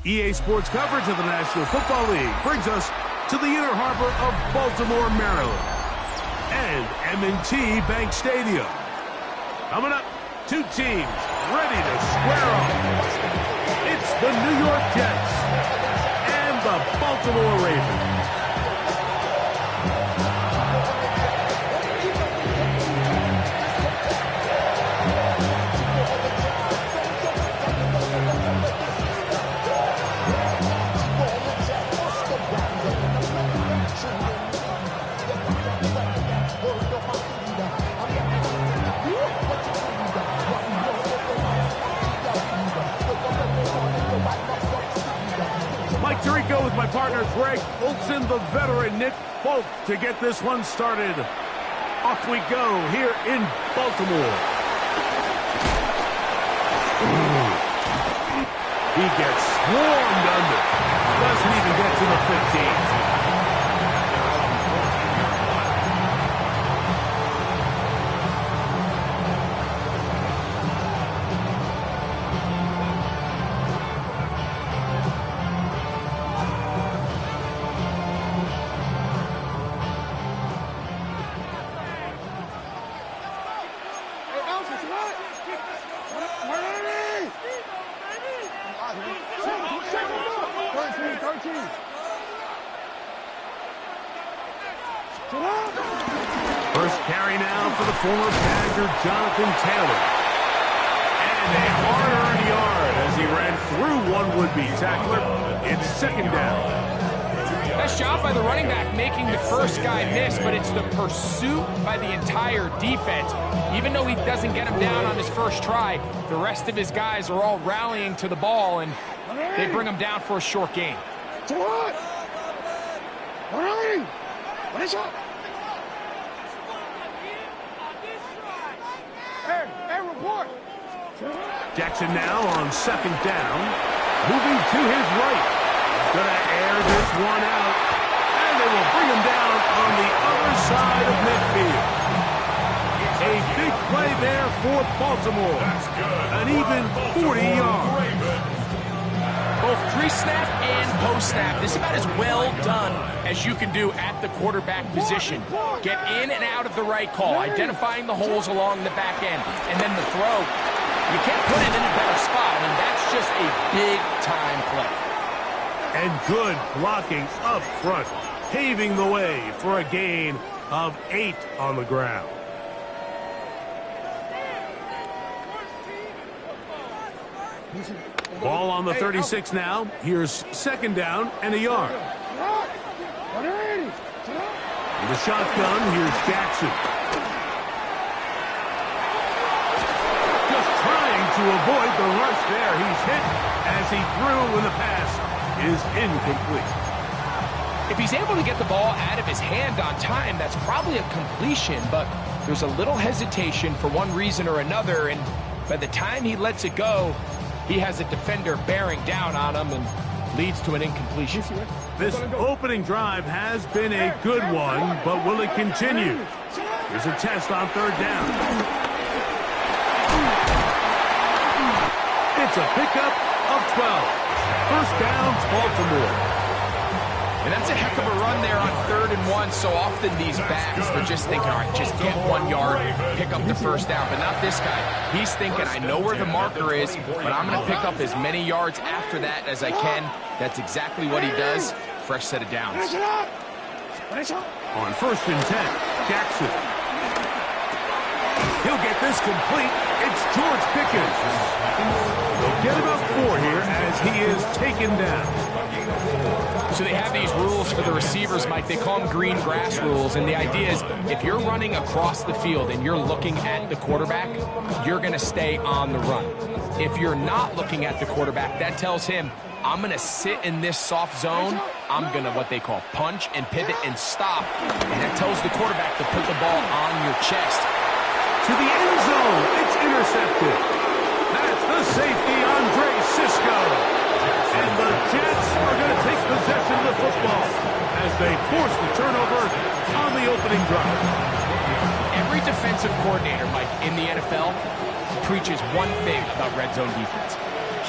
EA Sports coverage of the National Football League brings us to the inner harbor of Baltimore, Maryland, and M&T Bank Stadium. Coming up, two teams ready to square off. It's the New York Jets and the Baltimore Ravens. Mike Tirico with my partner Greg Olson, the veteran Nick Folk to get this one started. Off we go here in Baltimore. Ooh. He gets swarmed under. Doesn't even get to the 15. First carry now for the former Badger Jonathan Taylor. And a hard-earned yard as he ran through one would-be tackler. It's second down. Nice job by the running back making the first guy miss, but it's the pursuit by the entire defense. Even though he doesn't get him down on his first try, the rest of his guys are all rallying to the ball, and they bring him down for a short gain. What is up? Hey, report. Jackson now on second down. Moving to his right. He's going to air this one out. And they will bring him down on the other side of midfield. A big play there for Baltimore. An even 40 yards. Both pre-snap and post-snap, this is about as well done as you can do at the quarterback position. Get in and out of the right call, identifying the holes along the back end, and then the throw. You can't put it in a better spot. I mean, that's just a big-time play. And good blocking up front, paving the way for a gain of 8 on the ground. Ball on the 36 now. Here's second down and a yard. With a shotgun, here's Jackson. Just trying to avoid the rush there. He's hit as he threw when the pass is incomplete. If he's able to get the ball out of his hand on time, that's probably a completion, but there's a little hesitation for one reason or another, and by the time he lets it go, he has a defender bearing down on him and leads to an incompletion. This opening drive has been a good one, but will it continue? Here's a test on third down. It's a pickup of 12. First down, Baltimore. And that's a heck of a run there on 3rd and 1. So often these backs, they're just thinking, all right, just get 1 yard, pick up the first down. But not this guy. He's thinking, I know where the marker is, but I'm going to pick up as many yards after that as I can. That's exactly what he does. Fresh set of downs. On 1st and 10, Jackson. He'll get this complete. It's George Pickens. He'll get about 4 here as he is taken down. So they have these rules for the receivers, Mike. They call them green grass rules. And the idea is if you're running across the field and you're looking at the quarterback, you're going to stay on the run. If you're not looking at the quarterback, that tells him, I'm going to sit in this soft zone. I'm going to what they call punch and pivot and stop. And that tells the quarterback to put the ball on your chest. To the end zone. It's intercepted. That's the safety, Andre Cisco. And the Jets are going to take possession of the football as they force the turnover on the opening drive. Every defensive coordinator, Mike, in the NFL preaches one thing about red zone defense.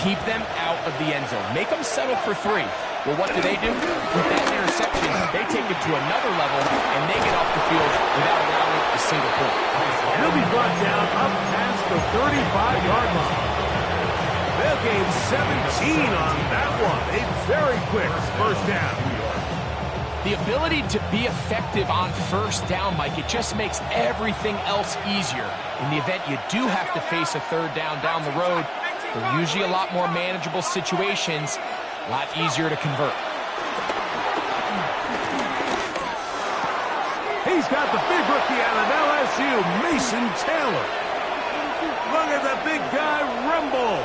Keep them out of the end zone. Make them settle for 3. Well, what do? With that interception, they take it to another level, and they get off the field without allowing a single point. And he'll be brought down up past the 35-yard line. They'll gain 17 on that one. A very quick first down. The ability to be effective on first down, Mike, it just makes everything else easier. In the event you do have to face a third down the road, they're usually a lot more manageable situations, a lot easier to convert. He's got the big rookie out of LSU, Mason Taylor. Look at the big guy rumble.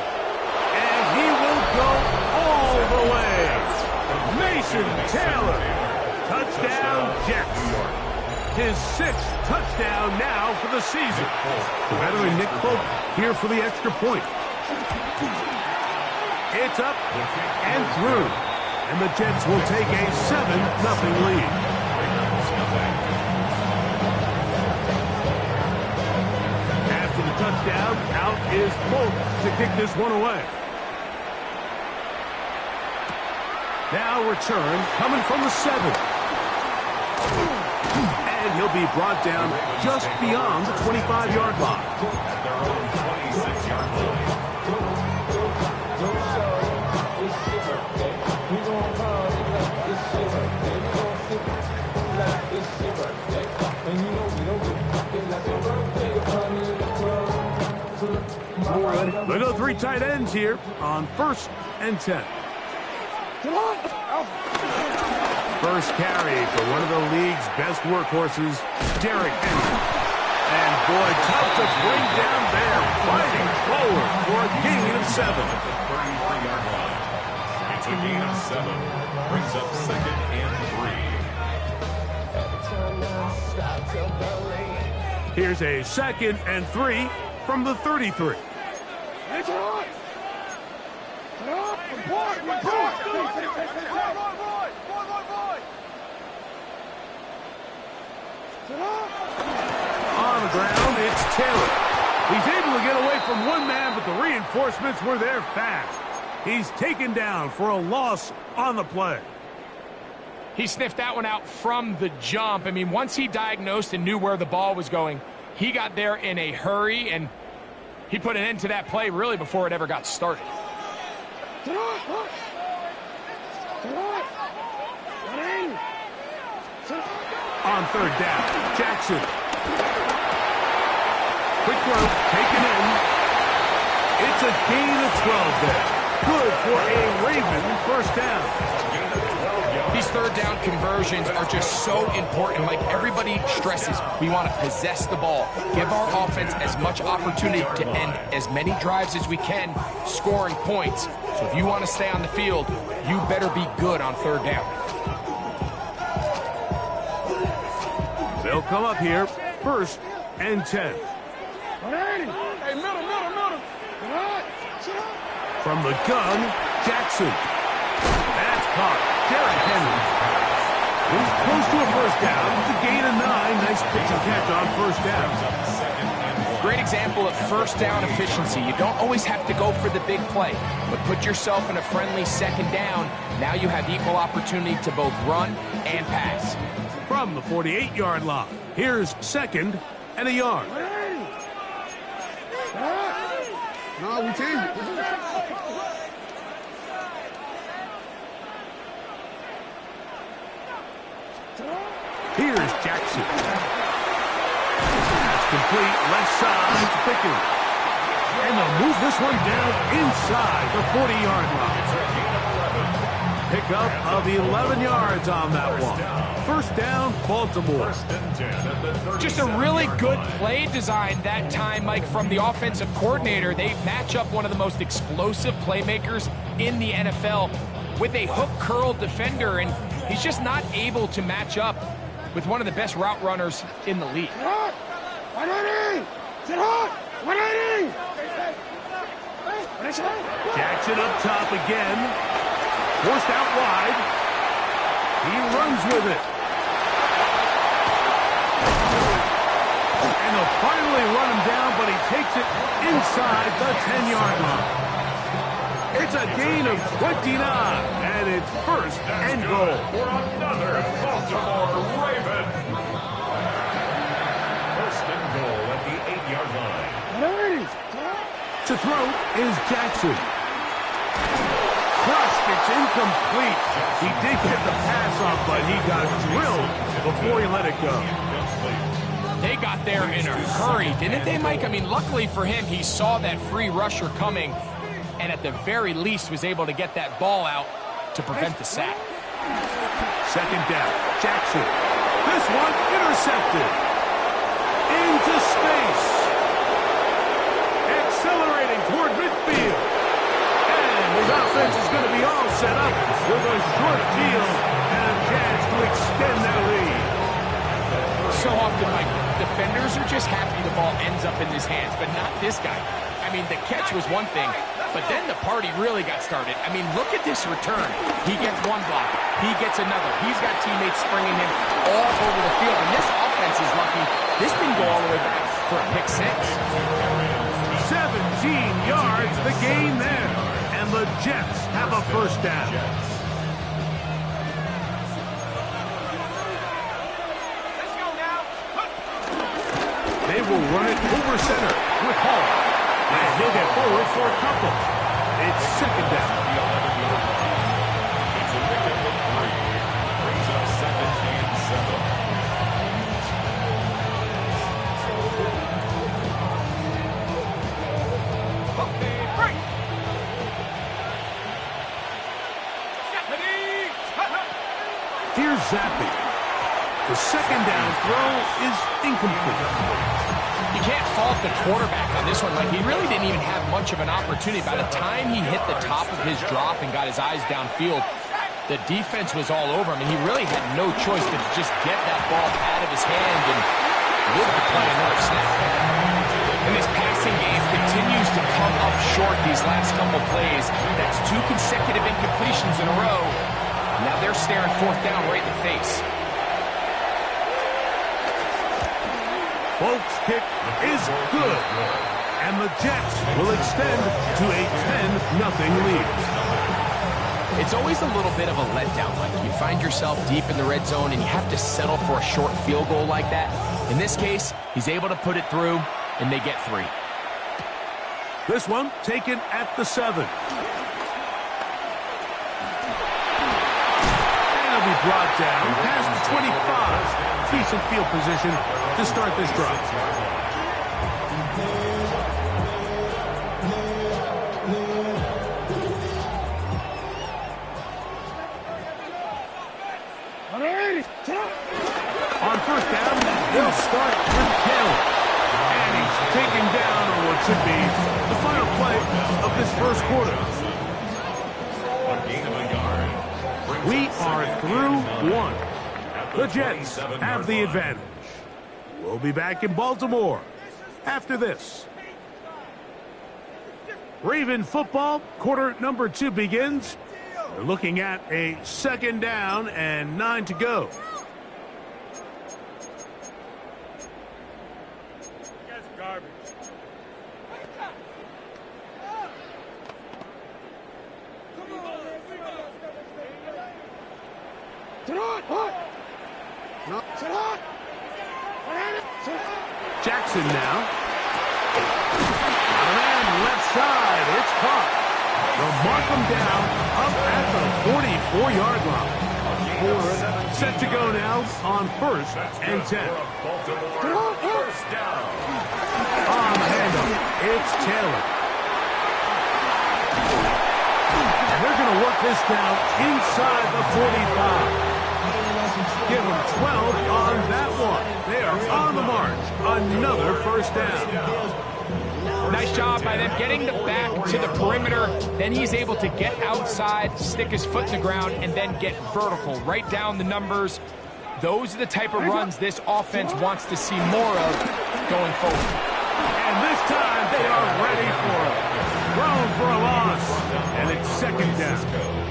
And he will go all the way. Mason Taylor. Touchdown, Jets. His 6th touchdown now for the season. The veteran Nick Folk here for the extra point. It's up and through. And the Jets will take a 7-0 lead. After the touchdown, out is Folk to kick this one away. Now return coming from the 7. And he'll be brought down just beyond the 25-yard line. They go 3 tight ends here on 1st and 10. First carry for one of the league's best workhorses, Derrick Henry. And boy, tough to bring down there, fighting forward for a gain of 7. It's a gain of 7. Brings up 2nd and 3. Here's a 2nd and 3 from the 33. On the ground, it's Taylor. He's able to get away from one man, but the reinforcements were there fast. He's taken down for a loss on the play. He sniffed that one out from the jump. I mean, once he diagnosed and knew where the ball was going, he got there in a hurry, and he put an end to that play really before it ever got started. On 3rd down, Jackson. Quick throw, taken in. It's a gain of 12 there. Good for a Raven first down. These 3rd down conversions are just so important. Like everybody stresses, we want to possess the ball, give our offense as much opportunity to end as many drives as we can, scoring points. So if you want to stay on the field, you better be good on 3rd down. They'll come up here, 1st and 10. Hey, middle. From the gun, Jackson. That's caught. Derrick Henry. He's close to a first down. It's a gain of 9. Nice pitch and catch on 1st down. Great example of first down efficiency. You don't always have to go for the big play, but put yourself in a friendly 2nd down. Now you have equal opportunity to both run and pass. From the 48-yard line, here's 2nd and a yard. No, we can't. Here's Jackson. That's complete, left side to Pickens. And they'll move this one down inside the 40-yard line. Pickup of 11 yards on that one. 1st down, Baltimore. Just a really good play design that time, Mike, from the offensive coordinator. They match up one of the most explosive playmakers in the NFL with a hook curl defender, and he's just not able to match up with one of the best route runners in the league. Jackson up top again. Forced out wide. He runs with it. And they'll finally run him down, but he takes it inside the 10-yard line. That's a gain of 29, and it's first and goal. For another Baltimore Raven. First and goal at the 8-yard line. To throw is Jackson. Crushed, it's incomplete. He did get the pass off, but he got drilled before he let it go. They got there in a hurry, didn't they, Mike? I mean, luckily for him, he saw that free rusher coming, and at the very least was able to get that ball out to prevent the sack. Second down, Jackson. This one intercepted. Into space. Accelerating toward midfield. And his offense is going to be all set up with a short field and a chance to extend that lead. So often, Mike, defenders are just happy the ball ends up in his hands, but not this guy. I mean, the catch was one thing, but then the party really got started. I mean, look at this return. He gets one block. He gets another. He's got teammates springing him all over the field, and this offense is lucky. This didn't go all the way back for a pick six. 17 yards, the gain there. And the Jets have a first down. They will run it over center with Hall. And he'll get forward for a couple. It's second down. It's a pick up of 3. Brings up second and 7. Here's Zappi. The second down throw is incomplete. You can't fault the quarterback on this one. Like, he really didn't even have much of an opportunity. By the time he hit the top of his drop and got his eyes downfield, the defense was all over him, and he really had no choice but to just get that ball out of his hand and live to play another snap. And this passing game continues to come up short these last couple plays. That's 2 consecutive incompletions in a row. Now they're staring fourth down right in the face. Folks' kick is good. And the Jets will extend to a 10-0 lead. It's always a little bit of a letdown. Like, you find yourself deep in the red zone and you have to settle for a short field goal like that. In this case, he's able to put it through, and they get 3. This one taken at the 7. Be brought down past the 25. Decent field position to start this drive. On first down, they'll start with Taylor. And he's taken down on what should be the final play of this first quarter. A gain of a yard. We are through one. The Jets have the advantage. We'll be back in Baltimore after this. Raven football, quarter number 2 begins. We're looking at a second down and 9 to go. That's garbage. Jackson now. And left side, it's caught. They'll mark him down up at the 44-yard line. Set to go now on first and 10. First down. On the handoff, it's Taylor. And they're going to work this down inside the 45. Give them 12 on that one. They are on the march. Another first down. Nice job by them getting the back to the perimeter. Then he's able to get outside, stick his foot in the ground, and then get vertical right down the numbers. Those are the type of runs this offense wants to see more of going forward. And this time they are ready for it. Thrown for a loss. And it's second down.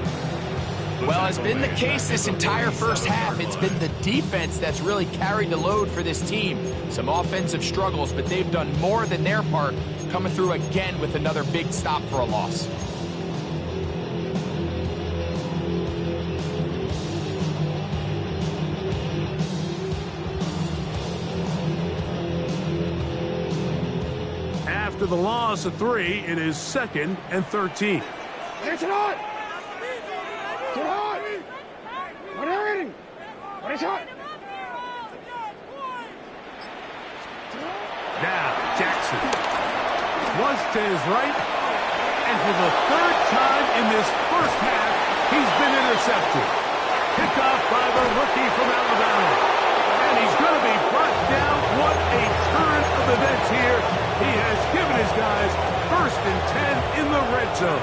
Well, as been the case this entire first half, it's been the defense that's really carried the load for this team. Some offensive struggles, but they've done more than their part, coming through again with another big stop for a loss. After the loss of 3, it is 2nd and 13. It's not. It's not. What are you? What is it? Now, Jackson. Was to his right. And for the 3rd time in this first half, he's been intercepted. Picked off by the rookie from Alabama. And he's going to be brought down. What a turn of events here. He has given his guys 1st and 10 in the red zone.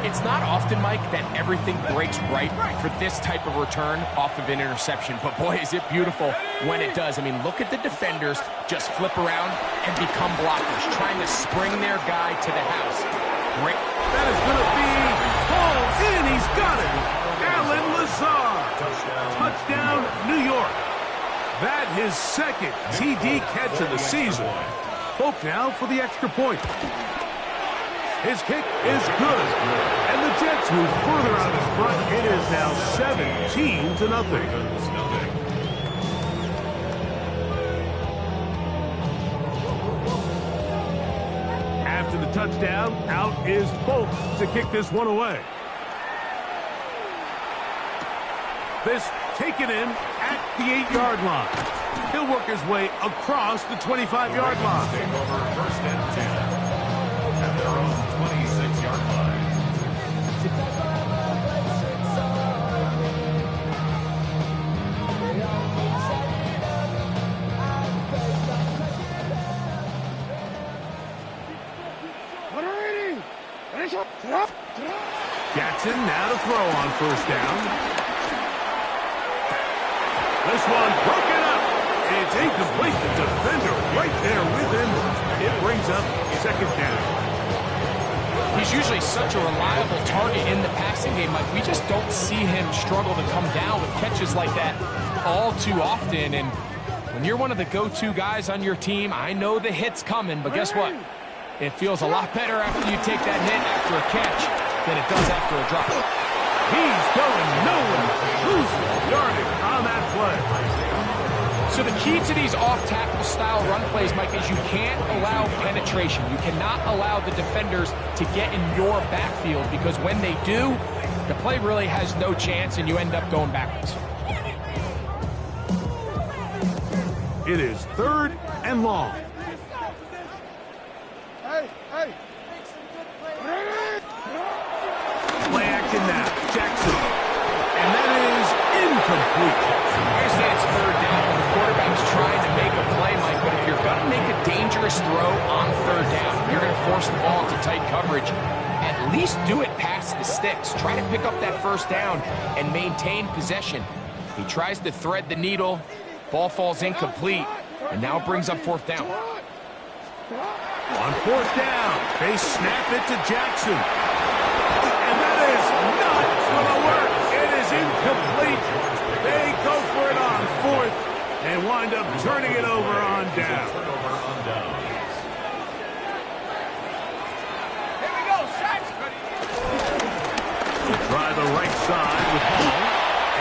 It's not often, Mike, that everything breaks right for this type of return off of an interception. But, boy, is it beautiful when it does. I mean, look at the defenders just flip around and become blockers, trying to spring their guy to the house. Great. That is going to be hauled in. He's got it. Allen Lazard. Touchdown, New York. That his 2nd TD catch of the season. Folk now for the extra point. His kick is good. And the Jets move further out in front. It is now 17-0. After the touchdown, out is Folk to kick this one away. This taken in at the 8-yard line. He'll work his way across the 25-yard line. Take over 1st and 10. At their own 26-yard line. Jackson now to throw on 1st down. This one broken up. It's incomplete. The defender right there with him. It brings up 2nd down. He's usually such a reliable target in the passing game. Like, we just don't see him struggle to come down with catches like that all too often. And when you're one of the go-to guys on your team, I know the hit's coming, but guess what? It feels a lot better after you take that hit after a catch than it does after a drop. He's going nowhere. Losing yardage on that play. So the key to these off-tackle style run plays, Mike, is you can't allow penetration. You cannot allow the defenders to get in your backfield, because when they do, the play really has no chance and you end up going backwards. It is 3rd and long. Hey. Play action now. Jackson. And that is incomplete. I understand it's 3rd down when the quarterback's trying to make a play, Mike, but if you're going to make a dangerous throw on 3rd down, you're going to force the ball into tight coverage. At least do it past the sticks. Try to pick up that 1st down and maintain possession. He tries to thread the needle. Ball falls incomplete, and now it brings up 4th down. On 4th down, they snap it to Jackson. And that is not going to work. It is incomplete. They go for it on 4th and wind up turning it over on down. Here we go, Sax. He'll try the right side with Hall.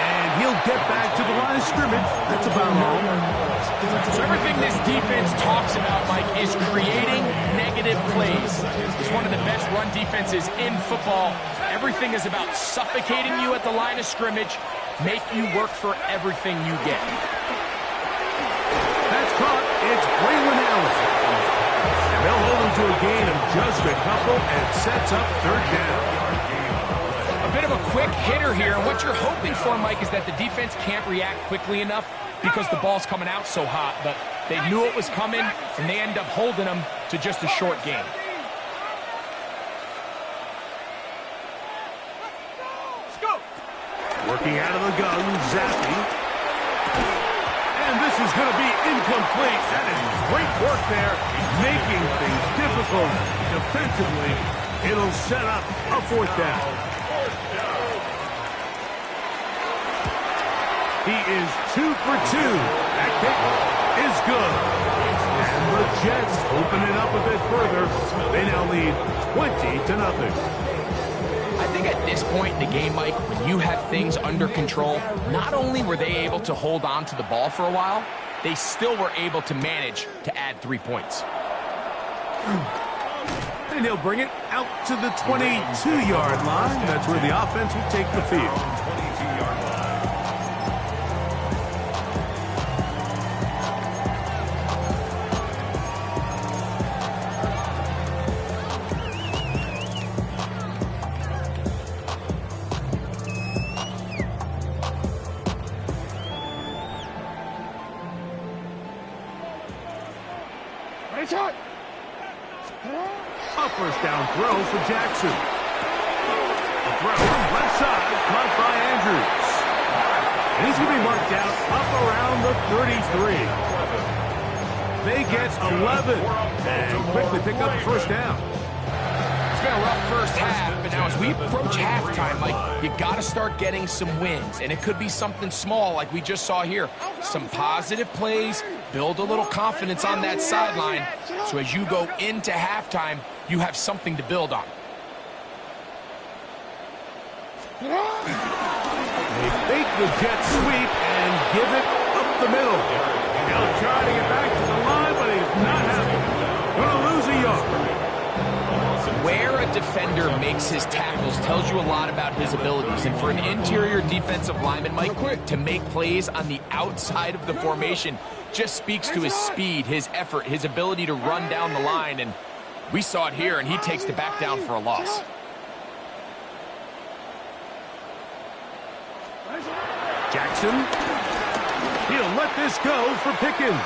And he'll get back to the line of scrimmage. That's about home. So everything this defense talks about, Mike, is creating negative plays. It's one of the best run defenses in football. Everything is about suffocating you at the line of scrimmage, make you work for everything you get. That's caught. It's Braylon Allen. And they'll hold him to a gain of just a couple and sets up 3rd down. A bit of a quick hitter here. What you're hoping for, Mike, is that the defense can't react quickly enough because the ball's coming out so hot. But they knew it was coming, and they end up holding them to just a short gain. Working out of the gun, Zappi. And this is going to be incomplete. That is great work there, making things difficult defensively. It'll set up a 4th down. He is 2 for 2. That kick is good. And the Jets open it up a bit further. They now lead 20-0. I think at this point in the game, Mike, when you have things under control, not only were they able to hold on to the ball for a while, they still were able to manage to add 3 points. And he'll bring it out to the 22-yard line. That's where the offense will take the field. 22-yard line. Ready, shot. A first down throw for Jackson. A throw left side, caught by Andrews. And he's going to be marked out up around the 33. They get 11 and quickly pick up the first down. It's been a rough first half, but now as we approach halftime, Mike, you got to start getting some wins. And it could be something small like we just saw here. Some positive plays, build a little confidence on that sideline. So as you go into halftime, you have something to build on. They fake the jet sweep and give it up the middle. He'll try to get back to the line, but he's not happy. Going to lose a yard. Where a defender makes his tackles tells you a lot about his abilities. And for an interior defensive lineman, Mike, to make plays on the outside of the formation just speaks to his speed, his effort, his ability to run down the line. And we saw it here, and he takes the back down for a loss. Jackson. He'll let this go for Pickens.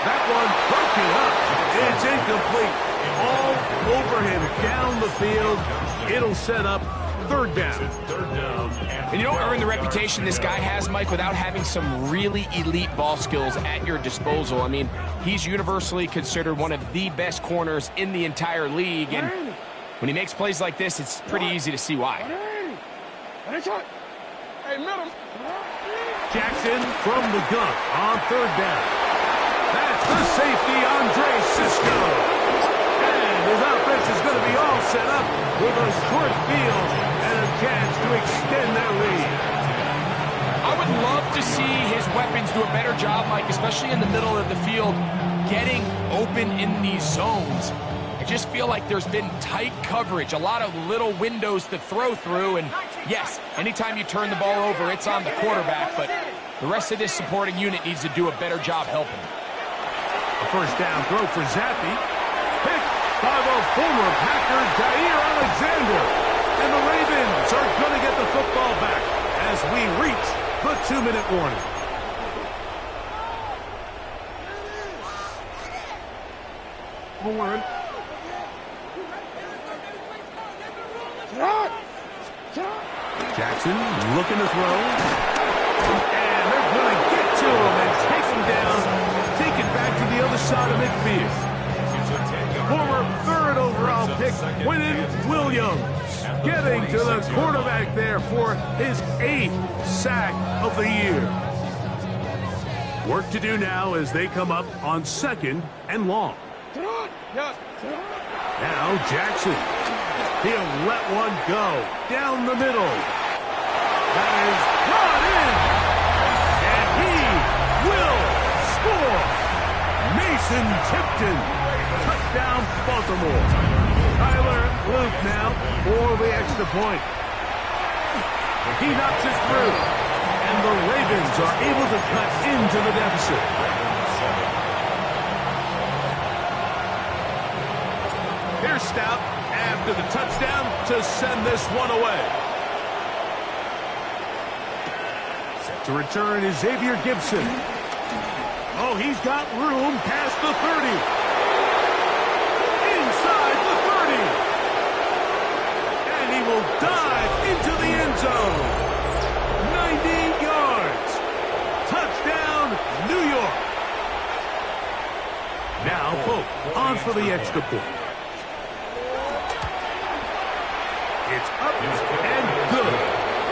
That one broken up. It's incomplete. All over him, down the field. It'll set up third down. And you don't earn the reputation this guy has, Mike, without having some really elite ball skills at your disposal. I mean, he's universally considered one of the best corners in the entire league. And when he makes plays like this, it's pretty easy to see why. Jackson from the gun on third down. That's the safety, Andre Cisco. And his offense is going to be all set up with a short field and a chance to extend their lead. I would love to see his weapons do a better job, Mike, especially in the middle of the field, getting open in these zones. I just feel like there's been tight coverage, a lot of little windows to throw through, and yes, anytime you turn the ball over, it's on the quarterback, but the rest of this supporting unit needs to do a better job helping. A first down throw for Zappi. Picked by the former Packer, Jair Alexander. And the Ravens are going to get the football back as we reach the 2-minute warning. Forward. Jackson looking to throw. And they're going to get to him and take him down. Take it back to the other side of midfield. Former third overall pick, Quinnen Williams, getting to the quarterback there for his 8th sack of the year. Work to do now as they come up on 2nd and long. Now Jackson. He'll let one go down the middle. That is brought in. And he will score. Mason Tipton. Touchdown, Baltimore. Tyler Luke now for the extra point. He knocks it through. And the Ravens are able to cut into the deficit. Here's Stout after the touchdown to send this one away. Set to return is Xavier Gibson. Oh, he's got room past the 30. Inside the 30. And he will dive into the end zone. 90 yards. Touchdown, New York. Now, Folk on for the extra point. It's up and good.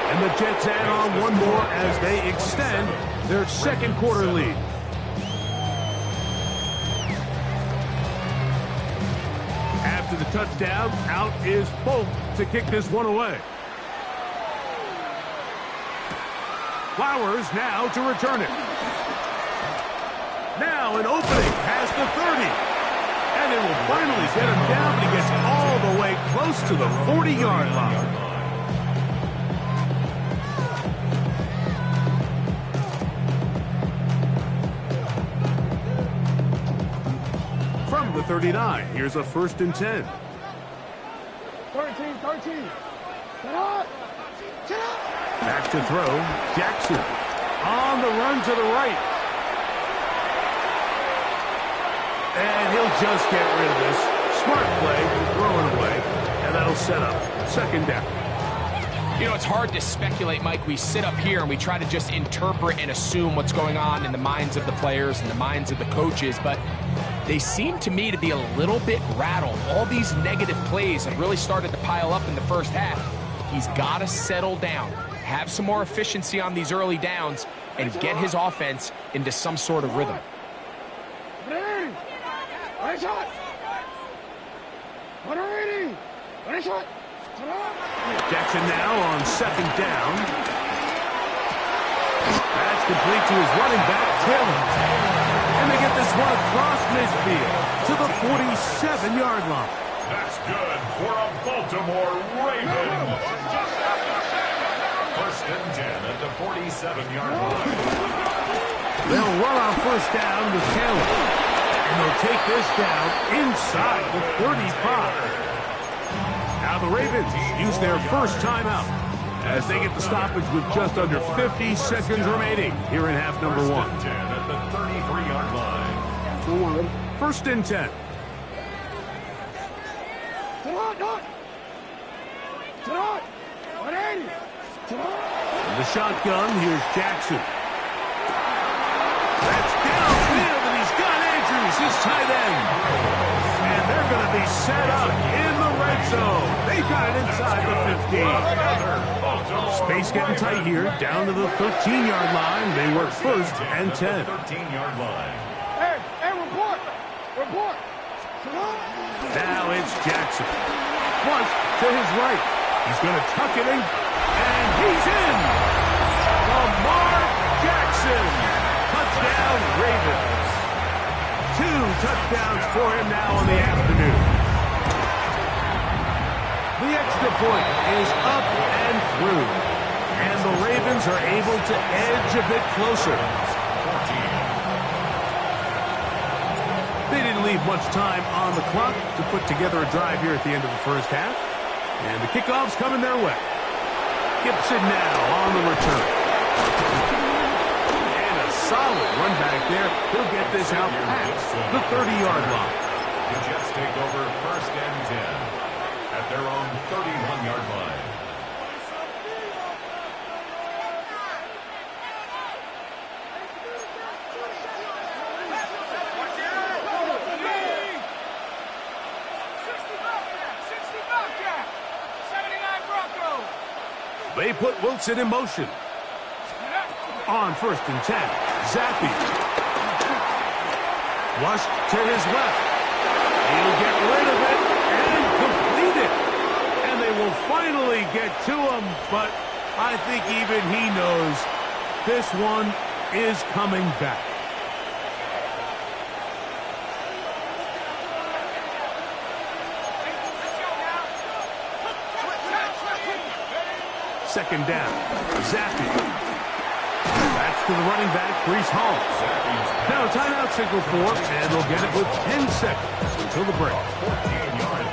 And the Jets add on one more as they extend their 2nd quarter lead. After the touchdown, out is Folk to kick this one away. Flowers now to return it. Now an opening past the 30. And And they will finally get him down, but he gets all the way close to the 40-yard line. From the 39, here's a 1st and 10. 13. Get up. Back to throw, Jackson. On the run to the right. And he'll just get rid of this. Smart play, throw it away, and that'll set up 2nd down. You know, it's hard to speculate, Mike. We sit up here and we try to just interpret and assume what's going on in the minds of the players and the minds of the coaches, but they seem to me to be a little bit rattled. All these negative plays have really started to pile up in the first half. He's got to settle down, have some more efficiency on these early downs, and get his offense into some sort of rhythm. Jackson now on 2nd down. That's complete to his running back, Taylor. And they get this one across midfield to the 47-yard line. That's good for a Baltimore Raven. 1st and 10 at the 47-yard line. They'll run on 1st down with Taylor. And they'll take this down inside the 35. Now the Ravens use their first timeout as they get the stoppage with just under 50 seconds remaining here in half number 1. 1st and 10 at the 33-yard line. 1st and 10. In the shotgun, here's Jackson. That's downfield, and he's got Andrews, his tight end. And they're going to be set up in the red zone. They got it inside the 15. Space getting tight here, down to the 13-yard line. They work 1st and 10. 13-yard line. Hey, report. Now it's Jackson. Flush to his right. He's going to tuck it in, and he's in. Lamar Jackson. Touchdown, Ravens. 2 touchdowns for him now on the afternoon. The extra point is up and through, and the Ravens are able to edge a bit closer. They didn't leave much time on the clock to put together a drive here at the end of the first half, and the kickoff's coming their way. Gibson now on the return. And a solid run back there. He'll get this out past the 30-yard line. The Jets take over 1st and 10 at their own 31-yard line. They put Wilson in motion. On 1st and 10, Zappi. Flushed to his left. He'll get rid of it and complete it. And they will finally get to him, but I think even he knows this one is coming back. Second down, Zappi. That's to the running back, Breece Hall. Now a timeout signal for him, and they'll get it with 10 seconds until the break.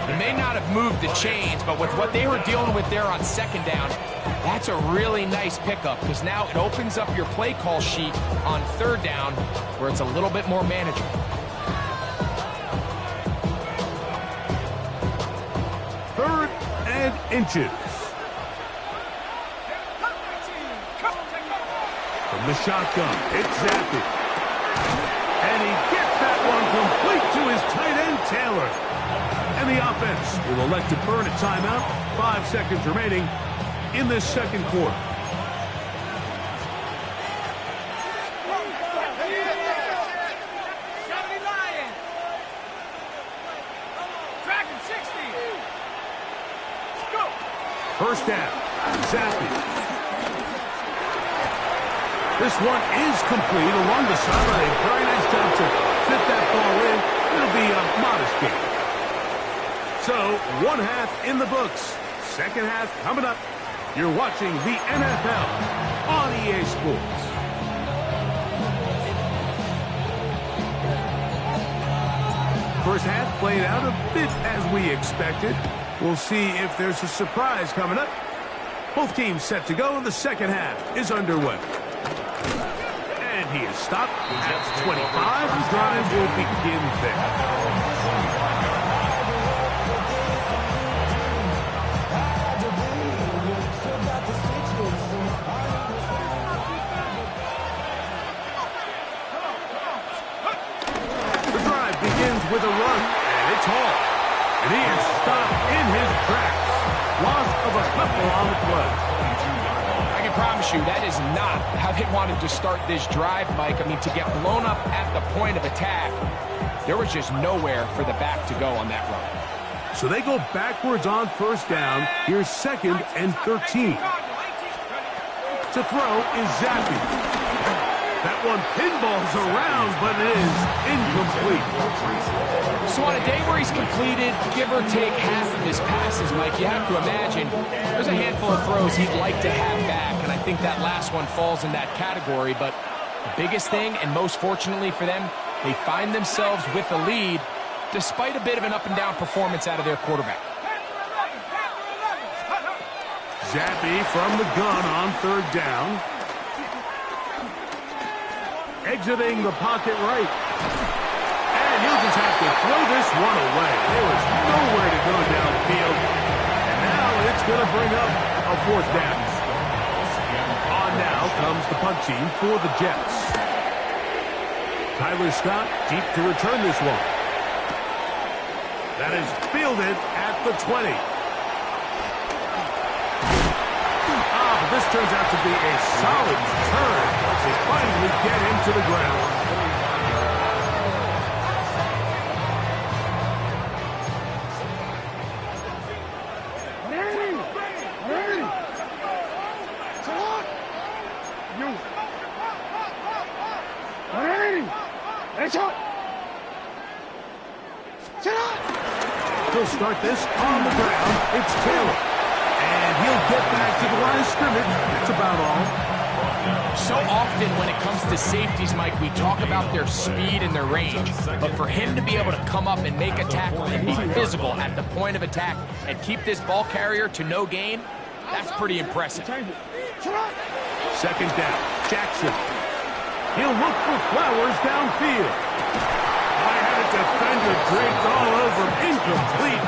He may not have moved the chains, but with what they were dealing with there on 2nd down, that's a really nice pickup because now it opens up your play call sheet on 3rd down where it's a little bit more manageable. 3rd and inches. From the shotgun, it's Zappi. And he gets that one complete to his tight end, Taylor. And the offense will elect to burn a timeout. 5 seconds remaining in this 2nd quarter. First down, Zappi. This one is complete along the sideline. Very nice job to fit that ball in. It'll be a modest game. So, one half in the books. Second half coming up. You're watching the NFL on EA Sports. First half played out a bit as we expected. We'll see if there's a surprise coming up. Both teams set to go, and the second half is underway. And he is stopped at 25. The drive will begin there. With a run, and it's Hall. And he is stopped in his tracks. Loss of a couple on the play. I can promise you that is not how they wanted to start this drive, Mike. I mean, to get blown up at the point of attack, there was just nowhere for the back to go on that run. So they go backwards on first down. Here's 2nd and 13. To throw is Zappi. That one pinballs around, but it is incomplete. So on a day where he's completed, give or take half of his passes, Mike, you have to imagine there's a handful of throws he'd like to have back, and I think that last one falls in that category. But the biggest thing, and most fortunately for them, they find themselves with a lead despite a bit of an up-and-down performance out of their quarterback. Zappi from the gun on third down. Exiting the pocket right. And he'll just have to throw this one away. There was nowhere to go downfield. And now it's going to bring up a fourth down. On now comes the punt team for the Jets. Tyler Scott deep to return this one. That is fielded at the 20. This turns out to be a solid turn. They finally get him to the ground. He'll start this on the ground. It's Taylor. And he'll get back to the line of scrimmage. That's about all. So often when it comes to safeties, Mike, we talk about their speed and their range. But for him to be able to come up and make a tackle and be physical at the point of attack and keep this ball carrier to no gain, that's pretty impressive. Second down, Jackson. He'll look for Flowers downfield. I had a defender draped all over him. Incomplete.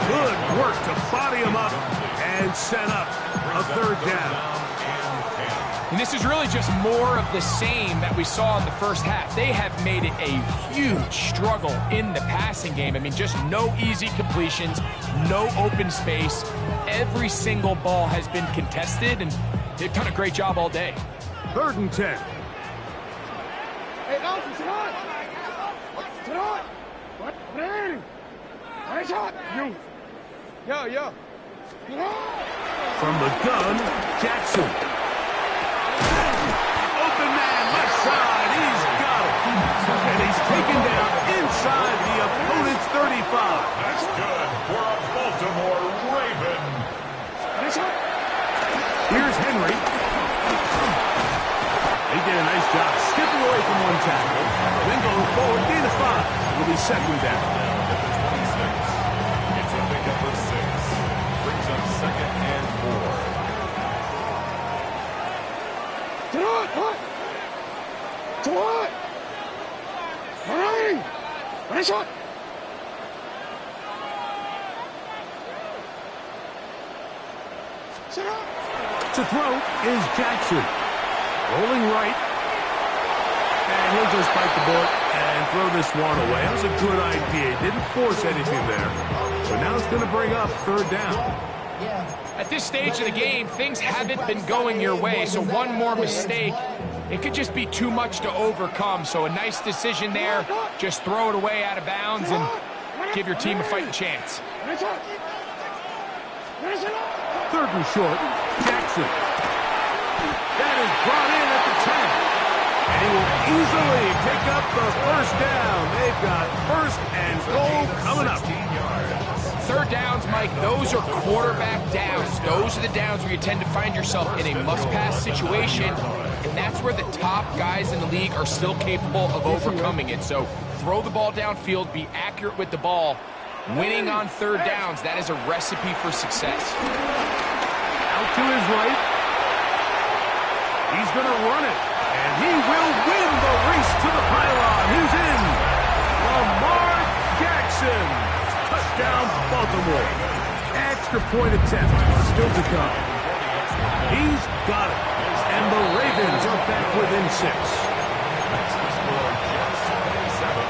Good work to body him up and set up a third down. And this is really just more of the same that we saw in the first half. They have made it a huge struggle in the passing game. I mean, just no easy completions, no open space. Every single ball has been contested, and they've done a great job all day. 3rd and 10. Hey, Alfie, sit on! Sit on! What? Nice shot! You! Yo! From the gun, Jackson. Open man, left side, he's got it. And he's taken down inside the opponent's 35. That's good for a Baltimore Raven. Here's Henry. He did a nice job skipping away from one tackle. Then going forward, gain of 5. It'll be 2nd down. It's a pick up of 6. Brings up 2nd and 4. To what? Hurry! Nice shot! To throw is Jackson. Rolling right. And he'll just bite the bullet and throw this one away. That was a good idea. Didn't force anything there. But now it's going to bring up 3rd down. At this stage of the game, things haven't been going your way, so one more mistake, it could just be too much to overcome. So a nice decision there. Just throw it away out of bounds and give your team a fighting chance. 3rd and short, Jackson. That is brought in at the 10. And he will easily take up the first down. They've got first and goal coming up. Third downs, Mike, those are quarterback downs. Those are the downs where you tend to find yourself in a must-pass situation, and that's where the top guys in the league are still capable of overcoming it. So throw the ball downfield, be accurate with the ball. Winning on third downs, that is a recipe for success. Out to his right. He's going to run it, and he will win the race to the pylon. Who's in? Lamar Jackson. Touchdown, Baltimore. Extra point attempt still to come. He's got it, and the Ravens are back within 6. That's the score, Jets 27,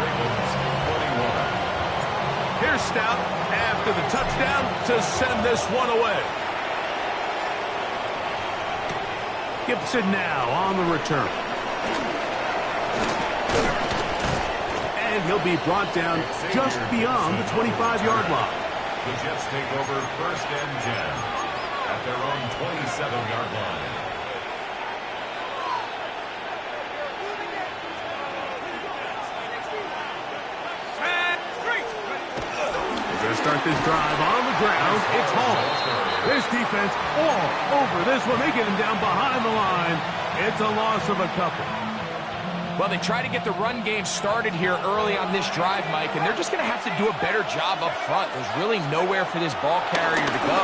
Ravens 21. Here's Stout after the touchdown to send this one away. Gibson now on the return. And he'll be brought down just beyond the 25-yard line. The Jets take over first and 10 at their own 27-yard line. They're going to start this drive on the ground. It's Hall. This defense all over this one. They get him down behind the line. It's a loss of a couple. Well, they try to get the run game started here early on this drive, Mike, and they're just going to have to do a better job up front. There's really nowhere for this ball carrier to go.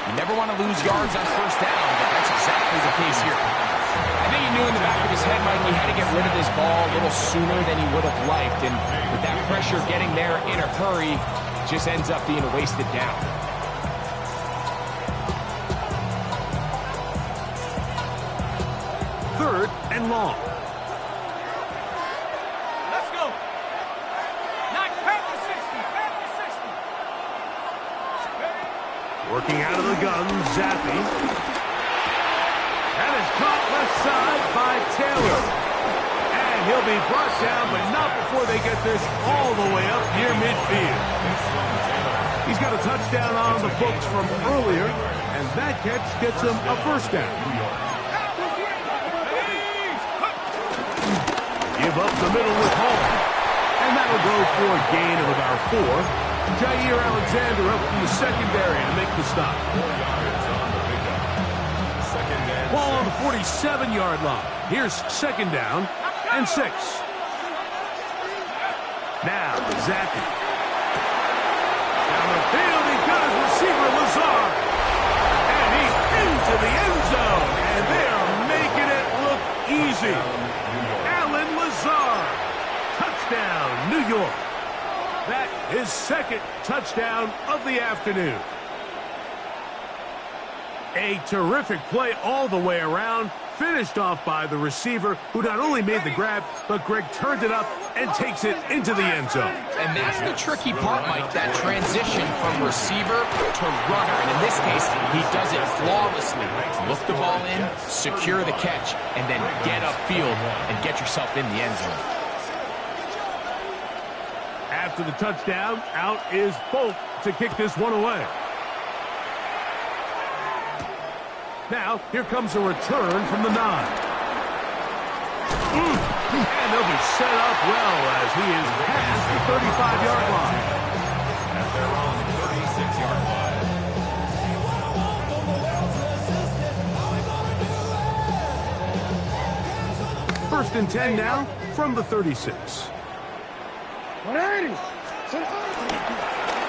You never want to lose yards on first down, but that's exactly the case here. I think he knew in the back of his head, Mike, he had to get rid of this ball a little sooner than he would have liked, and with that pressure getting there in a hurry, just ends up being a wasted down. Third and long. Let's go. Knock back to 60. Back to 60. Working out of the gun, Zappi. That is caught left side by Taylor. And he'll be brought down, but not before they get this all the way up near midfield. He's got a touchdown on the books from earlier, and that catch gets him a first down. Give up the middle with Hall. And that'll go for a gain of about 4. Jair Alexander up from the secondary to make the stop. 4 yards on the pickup. Second and Ball on the 47-yard line. Here's second down and 6. Now, Zappi. Down the field, he's got his receiver, Lazar. And he's into the end zone. And they are making it look easy. Lazar. Touchdown, New York. That is second touchdown of the afternoon. A terrific play all the way around, finished off by the receiver, who not only made the grab, but Greg turned it up and takes it into the end zone. And that's the tricky part, Mike, that transition from receiver to runner. And in this case, he does it flawlessly. Look the ball in, secure the catch, and then get upfield and get yourself in the end zone. After the touchdown, out is Folk to kick this one away. Now, here comes a return from the 9. And they'll be set up well as he is past the 35-yard line. at their own 36-yard line. First and 10 now from the 36. 180.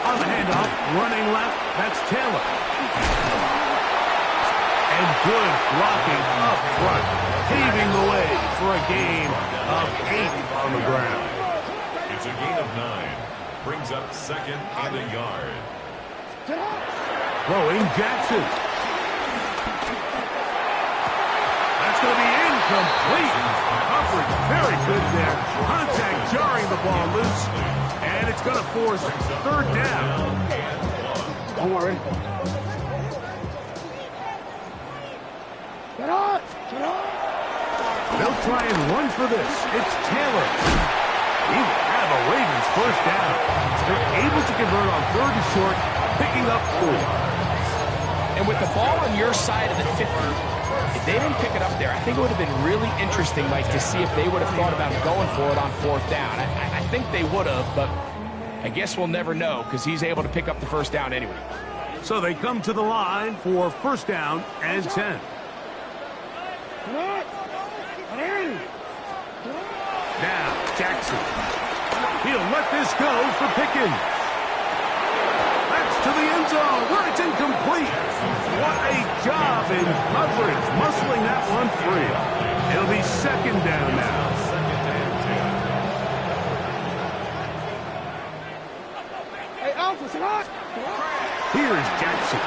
On the handoff, running left, that's Taylor. And good blocking up front, paving the way for a gain of 8 on the ground. It's a gain of 9. Brings up second and a yard. Throwing Jackson. That's going to be incomplete. Coverage very good there. Contact jarring the ball loose. And it's going to force third down. Don't worry. Get up! Get up! They'll try and run for this. It's Taylor. He will have a Ravens first down. They're able to convert on third and short, picking up 4. And with the ball on your side of the 50, if they didn't pick it up there, I think it would have been really interesting, Mike, to see if they would have thought about going for it on 4th down. I think they would have, but I guess we'll never know because he's able to pick up the 1st down anyway. So they come to the line for 1st down and 10. Now, Jackson. He'll let this go for Pickens. That's to the end zone where it's incomplete. What a job in coverage, muscling that one free. It'll be 2nd down now. Hey, Alpha, Salat! Here's Jackson.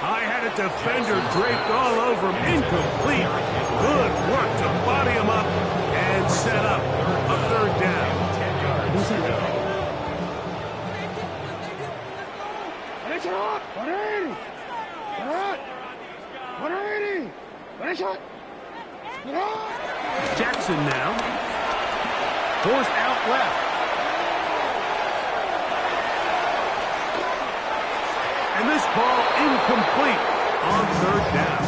I had a defender draped all over him. Incomplete. Good work to body him up and set up a 3rd down. Jackson now. Forced out left. And this ball incomplete on 3rd down.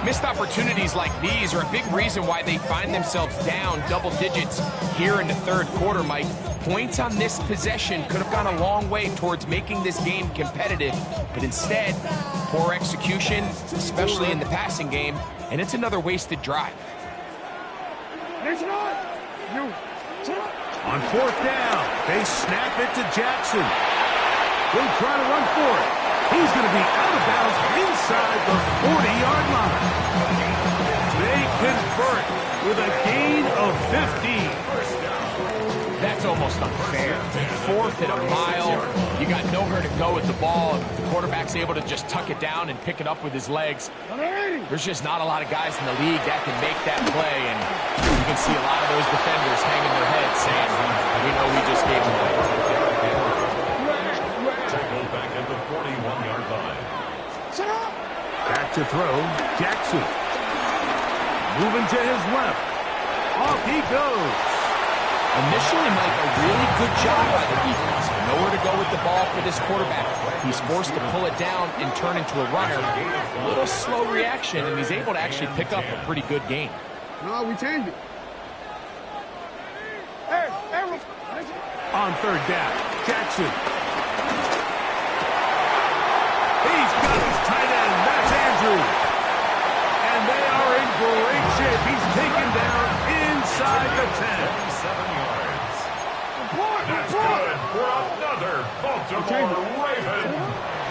Missed opportunities like these are a big reason why they find themselves down double digits here in the 3rd quarter, Mike. Points on this possession could have gone a long way towards making this game competitive, but instead, poor execution, especially in the passing game, and it's another wasted drive. On 4th down, they snap it to Jackson. He'll try to run for it. He's going to be out of bounds inside the 40-yard line. They convert with a gain of 15. That's almost unfair. 4th and a mile. You got nowhere to go with the ball. The quarterback's able to just tuck it down and pick it up with his legs. There's just not a lot of guys in the league that can make that play, and you can see a lot of those defenders hanging their heads saying, we know we just gave them away. Tackle back at the 41-yard line. Back to throw, Jackson. Moving to his left. Off he goes. Initially, Mike, a really good job by the defense. Nowhere to go with the ball for this quarterback. He's forced to pull it down and turn into a runner. A little slow reaction, and he's able to actually pick up a pretty good gain. No, we changed it. On 3rd down, Jackson. He's got his tight end. That's Andrews. And they are in great shape. He's taken down inside the 10. 7 yards. That's good for another Baltimore Raven.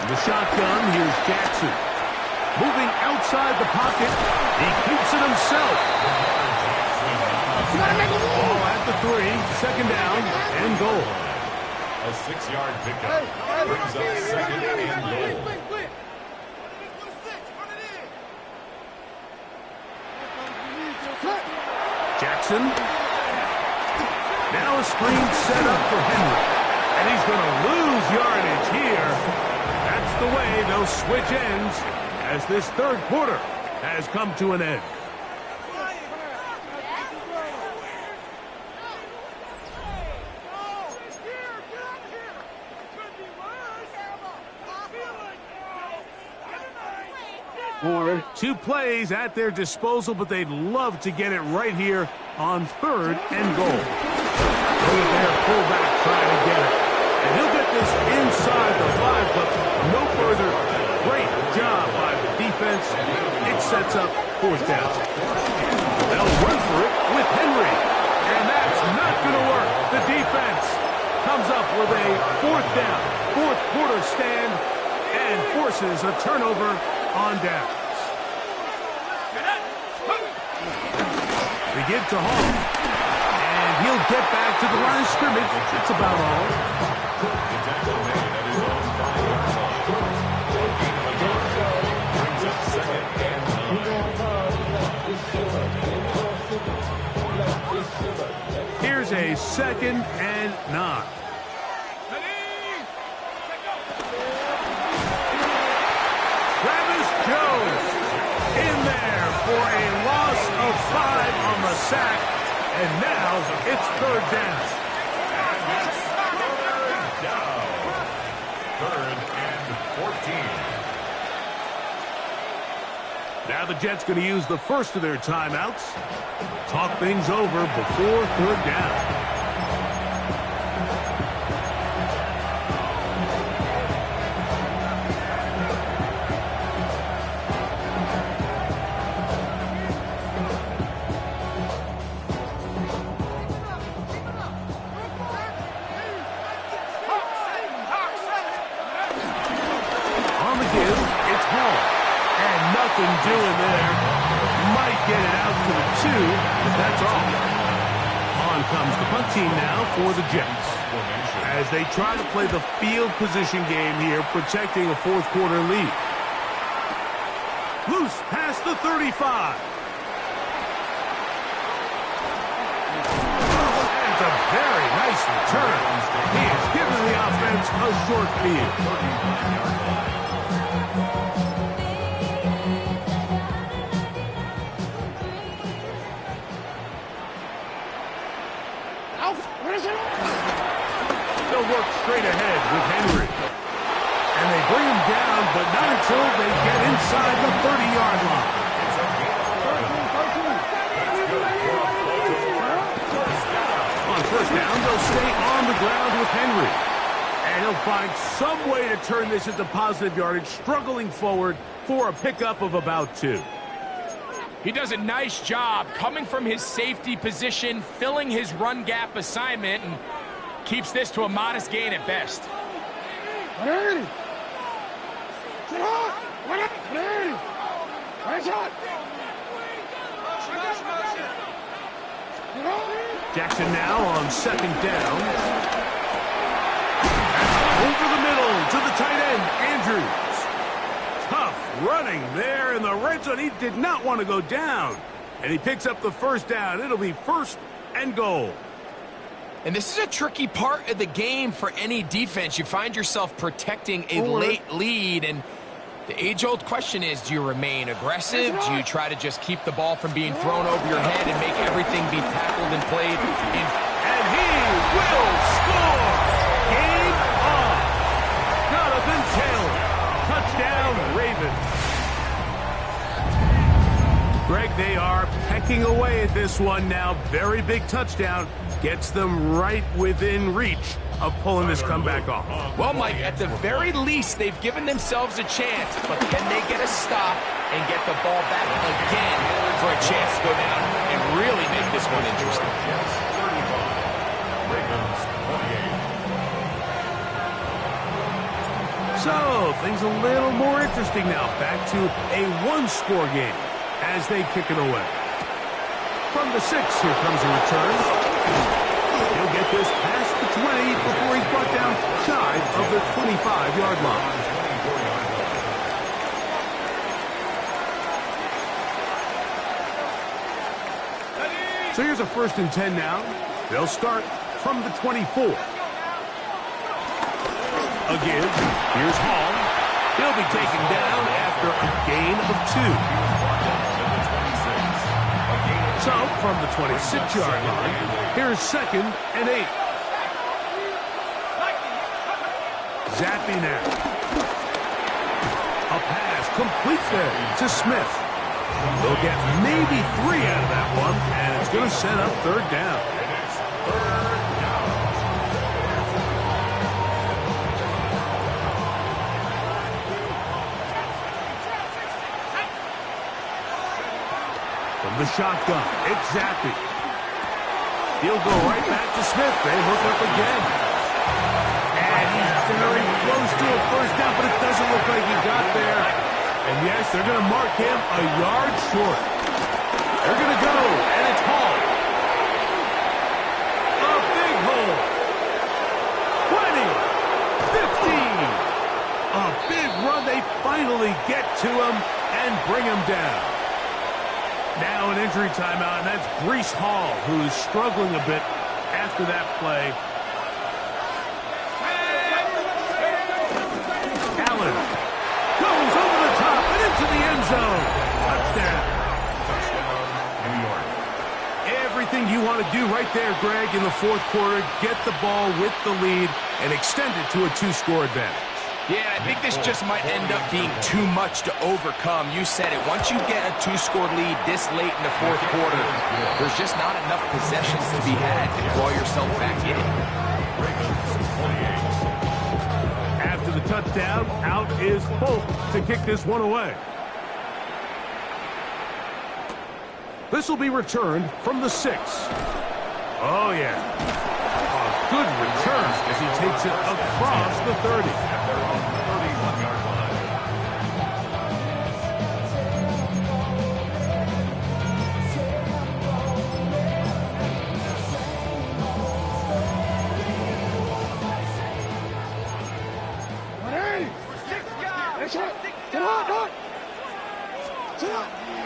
The shotgun, here's Jackson. Moving outside the pocket. He keeps it himself. Ball at the 3, 2nd down, and goal. A 6-yard pickup brings up 2nd and goal. Jackson. Now a screen set up for Henry. And he's going to lose yardage here. That's the way they'll switch ends as this 3rd quarter has come to an end. Two plays at their disposal, but they'd love to get it right here on 3rd and goal. Look at their fullback trying to get it. And he'll get this inside the 5, but no further. Great job by the defense. It sets up 4th down. They'll run for it with Henry. And that's not going to work. The defense comes up with a 4th down, 4th quarter stand, and forces a turnover on downs. They give to Hall. And he'll get back to the line of scrimmage. That's about all. The tackle made at his own 5-yard line. A gain of a yard brings up 2nd and 9. Here's a 2nd and 9. Jones in there for a loss of 5 on the sack, and now it's 3rd down. 14. Now the Jets going to use the first of their timeouts. Talk things over before third down. Doing there. Might get it out to the 2. That's all. On comes the punt team now for the Jets. As they try to play the field position game here, protecting a fourth quarter lead. Loose past the 35. It's a very nice return. He has given the offense a short field. They'll work straight ahead with Henry. And they bring him down, but not until they get inside the 30-yard line. On first down, they'll stay on the ground with Henry. And he'll find some way to turn this into positive yardage, struggling forward for a pickup of about 2. He does a nice job coming from his safety position, filling his run gap assignment, and keeps this to a modest gain at best. Jackson now on second down. Over the middle to the tight end, Andrews. Tough running there in the red zone. He did not want to go down. And he picks up the first down. It'll be first and goal. And this is a tricky part of the game for any defense. You find yourself protecting a late lead, and the age-old question is, do you remain aggressive? Do you try to just keep the ball from being thrown over your head and make everything be tackled and played? And he will score! Game on! Jonathan Taylor. Touchdown, Ravens. Greg, they are pecking away at this one now. Very big touchdown. Gets them right within reach of pulling this comeback off. Well, Mike, at the very least, they've given themselves a chance, but can they get a stop and get the ball back again for a chance to go down and really make this one interesting? Jets 35. Ravens 28. So, things a little more interesting now. Back to a one-score game as they kick it away. From the 6, here comes a return. He'll get this past the 20 before he's brought down shy of the 25-yard line. So here's a 1st and 10 now. They'll start from the 24. Again, here's Hall. He'll be taken down after a gain of 2. So, from the 26-yard line, here's 2nd and 8. Zappy now. A pass complete there to Smith. They'll get maybe 3 out of that one, and it's going to set up 3rd down. The shotgun. It's Zappy. He'll go right back to Smith. They hook up again. And he's very close to a 1st down, but it doesn't look like he got there. And yes, they're going to mark him a yard short. They're going to go, and it's Hall. A big hole. 20. 15. A big run. They finally get to him and bring him down. Now an injury timeout, and that's Breece Hall, who is struggling a bit after that play. Allen goes over the top and into the end zone. Touchdown. New York. Everything you want to do right there, Greg, in the 4th quarter. Get the ball with the lead and extend it to a 2-score advantage. Yeah, I think this just might end up being too much to overcome. You said it. Once you get a 2-score lead this late in the fourth quarter, there's just not enough possessions to be had to claw yourself back in it. After the touchdown, out is Folk to kick this one away. This will be returned from the 6. Oh, yeah. A good return as he takes it across the 30. They're on the 31-yard line.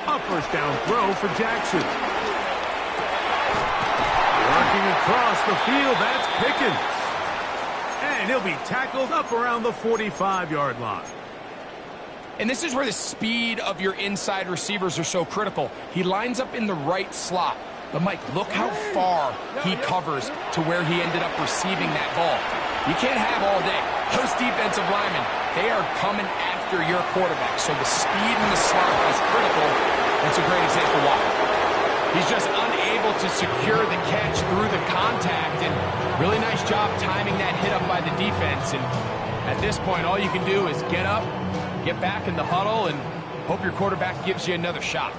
A first down throw for Jackson. Working across the field, that's Pickens. And he'll be tackled up around the 45-yard line. And this is where the speed of your inside receivers are so critical. He lines up in the right slot. But, Mike, look how far he covers to where he ended up receiving that ball. You can't have all day. Those defensive linemen, they are coming after your quarterback. So the speed in the slot is critical. That's a great example why. He's just unable to secure the catch through the contact. And really nice job timing that hit up by the defense. And at this point, all you can do is get up, get back in the huddle, and hope your quarterback gives you another shot.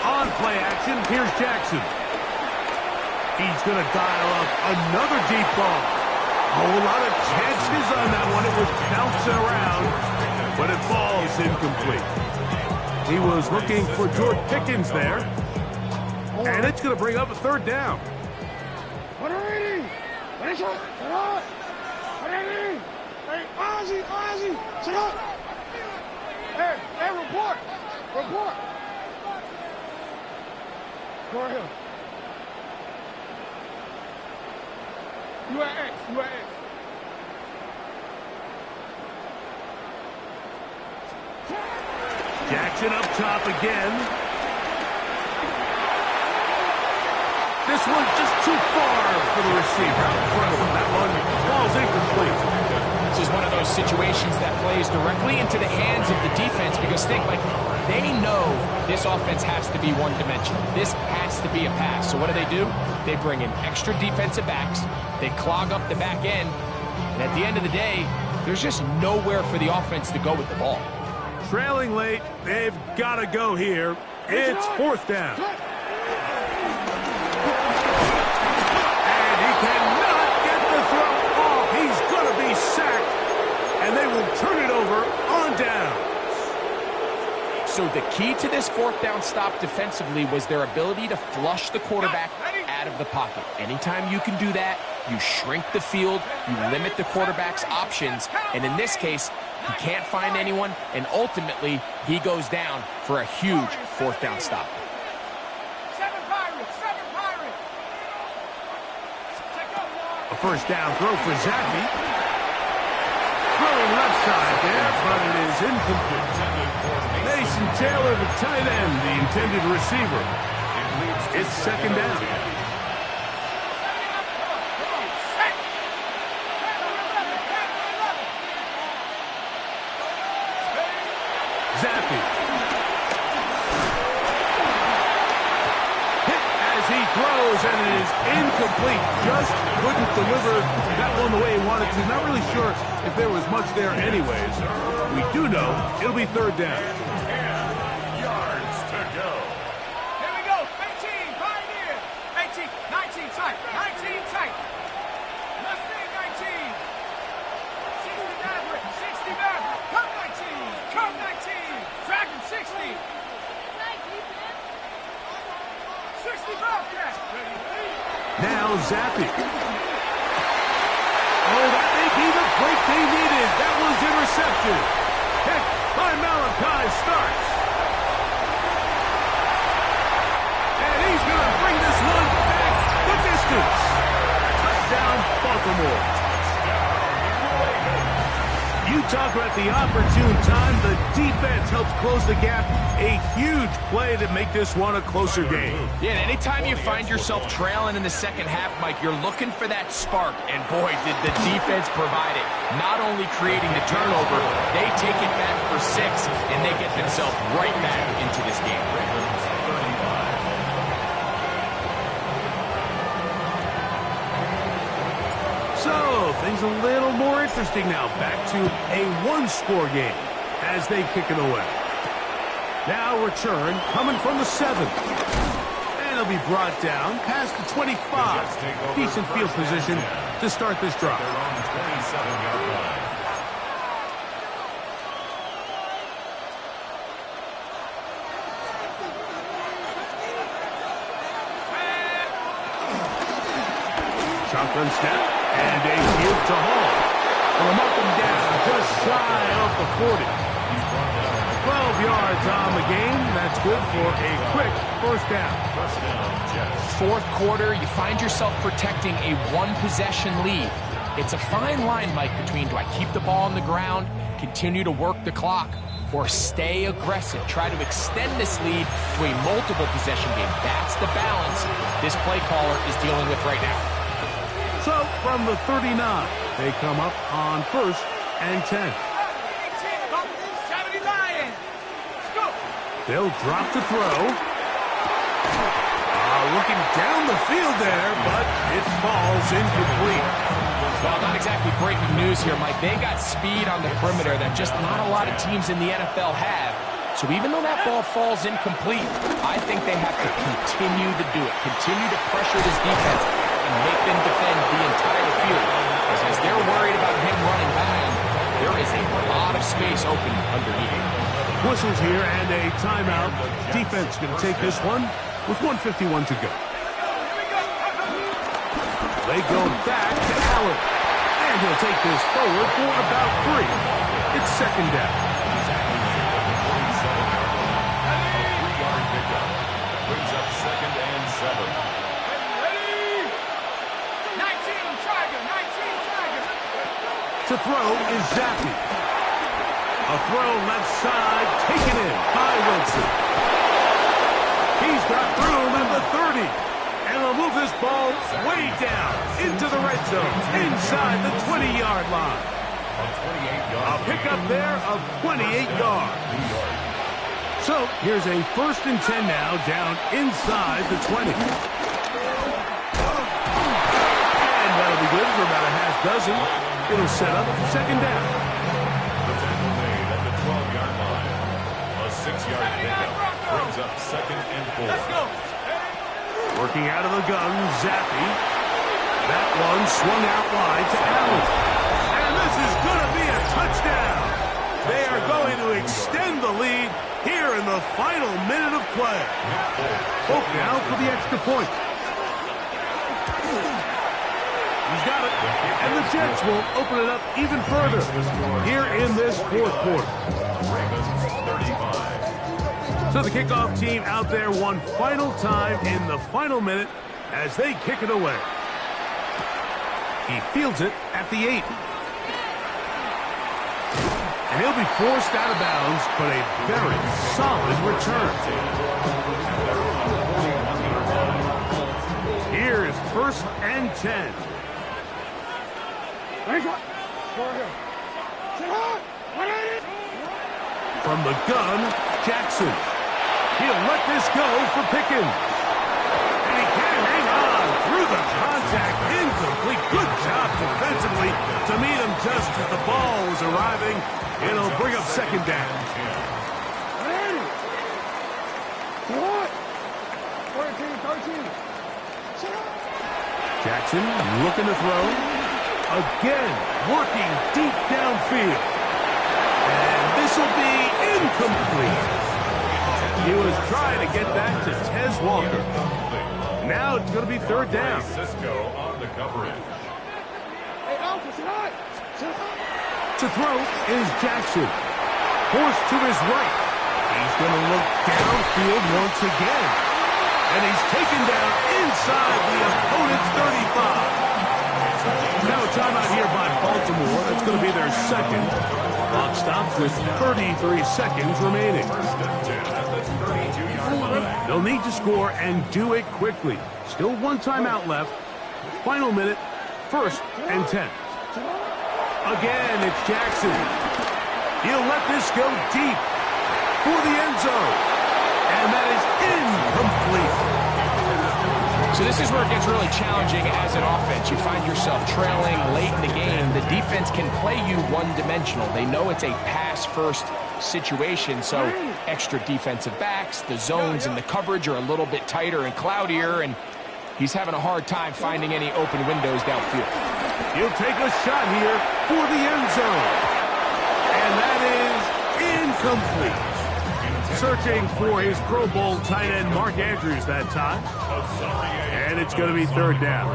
On play action, here's Jackson. He's going to dial up another deep ball. A whole lot of chances on that one. It was bouncing around, but it falls incomplete. He was looking for George Pickens there, and it's going to bring up a third down. Hey, report. Go ahead. You at X. Jackson up top again. This one just too far for the receiver out in front of him. That one falls incomplete. This is one of those situations that plays directly into the hands of the defense because think, like, they know this offense has to be one-dimensional. This has to be a pass. So what do? They bring in extra defensive backs. They clog up the back end. And at the end of the day, there's just nowhere for the offense to go with the ball. Trailing late, they've got to go here. It's fourth down. And he cannot get the throw off. He's going to be sacked. And they will turn it over on down. So the key to this fourth down stop defensively was their ability to flush the quarterback out of the pocket. Anytime you can do that, you shrink the field, you limit the quarterback's options, and in this case, he can't find anyone, and ultimately, he goes down for a huge fourth down stop. A first down throw for Zappi. Throwing left side there, but it is incomplete. Mason Taylor, the tight end, the intended receiver. It's second down. Zappi. Hit as he throws, and it is incomplete. Just couldn't deliver that one the way he wanted to. Not really sure if there was much there anyways. We do know it'll be third down. 10 yards to go. Here we go. 18, pioneer. 18, 19 tight. 19 tight. Left wing 19. 60 Maverick. 60 Maverick. Come 19. Come 19. Dragon 60. 60 Bobcat. Now Zappi. Oh, that may be the break they needed. That one's intercepted. Heck, by Malachi starts. And he's going to bring this one back the distance. Touchdown, Baltimore. You talk about the opportune time. The defense helps close the gap. A huge play to make this one a closer game. Yeah, and anytime you find yourself trailing in the second half, Mike, you're looking for that spark. And boy, did the defense provide it. Not only creating the turnover, they take it back for 6, and they get themselves right back into this game. So, things a little more interesting now. Back to a one-score game as they kick it away. Now return coming from the 7. And it'll be brought down past the 25. Decent field position to start this drive. They're on the 27-yard line. Shotgun snap, and a give to Hall. Will mark him down just shy of the 40. 12 yards on the game. That's good for a quick first down. First down, Jets. Fourth quarter, you find yourself protecting a one-possession lead. It's a fine line, Mike, between do I keep the ball on the ground, continue to work the clock, or stay aggressive, try to extend this lead to a multiple possession game. That's the balance this play caller is dealing with right now. So, from the 39, they come up on 1st and 10. 70 Lions. Let's go. They'll drop to throw. Looking down the field there, but it falls incomplete. Well, not exactly breaking news here, Mike. They got speed on the perimeter that just not a lot of teams in the NFL have. So even though that ball falls incomplete, I think they have to continue to do it. Continue to pressure this defense and make them defend the entire field. As they're worried about him running by them, there is a lot of space open underneath. Whistles here and a timeout. Defense going to take this one with 1:51 to go. They go back to Allen. And he'll take this forward for about 3. It's second down. Brings up 2nd and 7. To throw is Zappi. A throw left side, taken in by Wilson. He's got room at the 30. And they'll move this ball way down into the red zone, inside the 20-yard line. A pickup there of 28 yards. So here's a 1st and 10 now, down inside the 20. And that'll be good for about a half dozen. It'll set up second down. The tackle made at the 12-yard line. A 6-yard pickup brings up 2nd and 4. Let's go. Working out of the gun, Zappi. That one swung out wide to Allen. And this is going to be a touchdown. They are going to extend the lead here in the final minute of play. Hope now for the extra point. He's got it. And the Jets will open it up even further here in this fourth quarter. So the kickoff team out there one final time in the final minute as they kick it away. He fields it at the 8. And he'll be forced out of bounds, but a very solid return. Here is 1st and 10. From the gun, Jackson. He'll let this go for Pickens. And he can hang on through the contact. Incomplete. Good job defensively to meet him just as the ball was arriving. It'll bring up second down. Jackson looking to throw. Again, working deep downfield. And this will be incomplete. He was trying to get that to Tez Walker. Now it's going to be third down. Cisco on the coverage. To throw is Jackson. Forced to his right. He's going to look downfield once again. And he's taken down inside the opponent's 35. Now a timeout here by Baltimore. That's That's going to be their second. Clock stops with 33 seconds remaining. They'll need to score and do it quickly. Still one timeout left. Final minute, 1st and 10. Again, it's Jackson. He'll let this go deep for the end zone. And that is incomplete. So this is where it gets really challenging as an offense. You find yourself trailing late in the game. The defense can play you one-dimensional. They know it's a pass-first situation, so extra defensive backs, the zones and the coverage are a little bit tighter and cloudier, and he's having a hard time finding any open windows downfield. He'll take a shot here for the end zone. And that is incomplete. Searching for his Pro Bowl tight end Mark Andrews that time. And it's going to be 3rd down.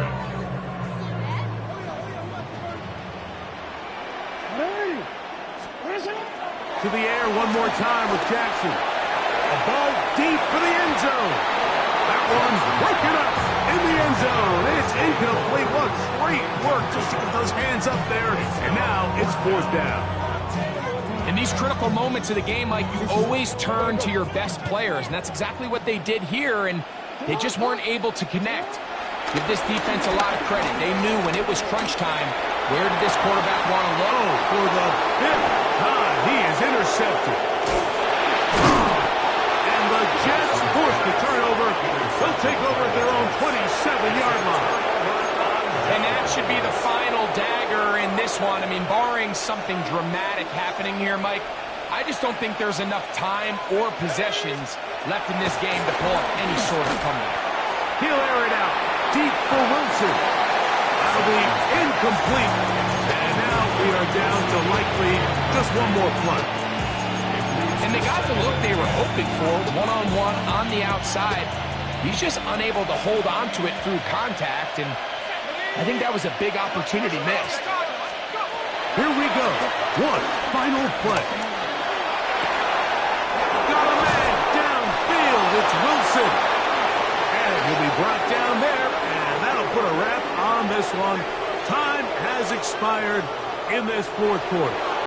To the air one more time with Jackson. A ball deep for the end zone. That one's broken up in the end zone. It's incomplete. What great work just to get those hands up there. And now it's 4th down. In these critical moments of the game, Mike, you always turn to your best players, and that's exactly what they did here, and they just weren't able to connect. Give this defense a lot of credit. They knew when it was crunch time, where did this quarterback want to low? For the 5th time, he is intercepted. And the Jets forced the turnover. They'll take over at their own 27-yard line. And that should be the final dagger in this one. I mean, barring something dramatic happening here, Mike, I just don't think there's enough time or possessions left in this game to pull off any sort of comeback. He'll air it out deep for Wilson. That'll be incomplete. And now we are down to likely just one more play. And they got the look they were hoping for, one-on-one on the outside. He's just unable to hold on to it through contact, and I think that was a big opportunity missed. Here we go. One final play. Got a man downfield. It's Wilson. And he'll be brought down there, and that'll put a wrap on this one. Time has expired in this 4th quarter.